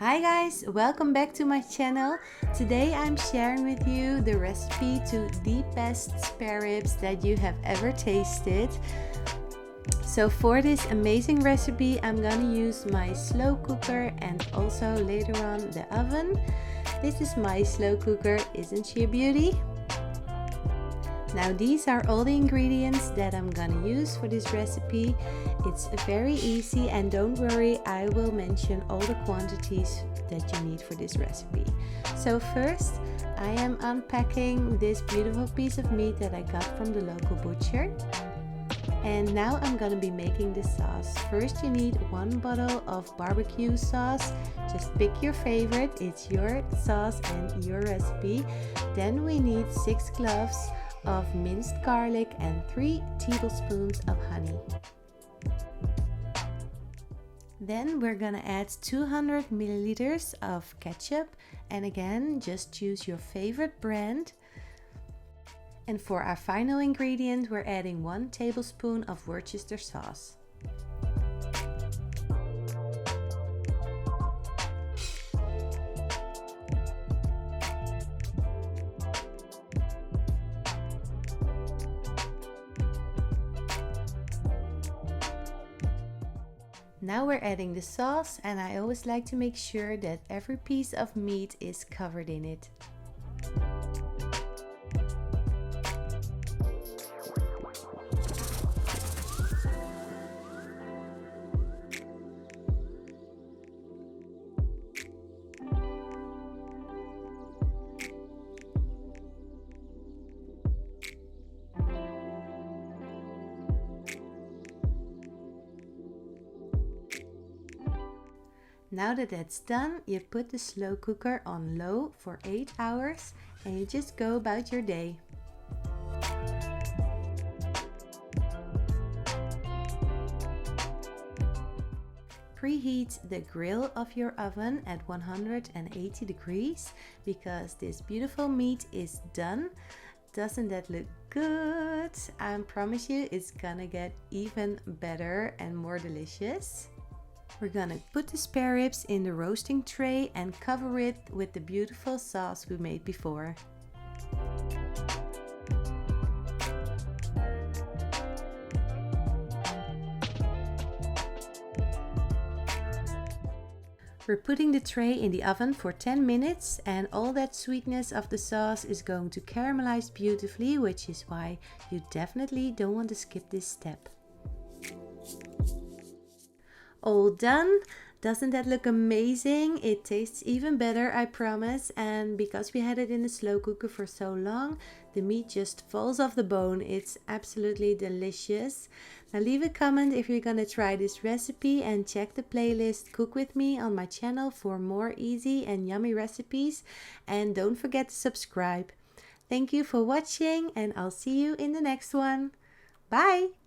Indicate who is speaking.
Speaker 1: Hi guys, welcome back to my channel. Today I'm sharing with you the recipe to the best spare ribs that you have ever tasted. So for this amazing recipe I'm gonna use my slow cooker and also later on the oven. This is my slow cooker, isn't she a beauty? Now these are all the ingredients that I'm gonna use for this recipe. It's very easy and don't worry, I will mention all the quantities that you need for this recipe. So first I am unpacking this beautiful piece of meat that I got from the local butcher. And now I'm gonna be making the sauce. First you need 1 bottle of barbecue sauce. Just pick your favorite, it's your sauce and your recipe. Then we need 6 cloves of minced garlic and 3 tablespoons of honey. Then we're gonna add 200 milliliters of ketchup, and again just choose your favorite brand. And for our final ingredient we're adding 1 tablespoon of Worcester sauce. Now we're adding the sauce, and I always like to make sure that every piece of meat is covered in it. Now that that's done, you put the slow cooker on low for 8 hours and you just go about your day. Preheat the grill of your oven at 180 degrees because this beautiful meat is done. Doesn't that look good? I promise you it's gonna get even better and more delicious. We're gonna put the spare ribs in the roasting tray and cover it with the beautiful sauce we made before. We're putting the tray in the oven for 10 minutes and all that sweetness of the sauce is going to caramelize beautifully, which is why you definitely don't want to skip this step. All done. Doesn't that look amazing? It tastes even better, I promise. And because we had it in the slow cooker for so long, the meat just falls off the bone. It's absolutely delicious. Now leave a comment if you're gonna try this recipe and check the playlist Cook With Me on my channel for more easy and yummy recipes. And don't forget to subscribe. Thank you for watching and I'll see you in the next one. Bye!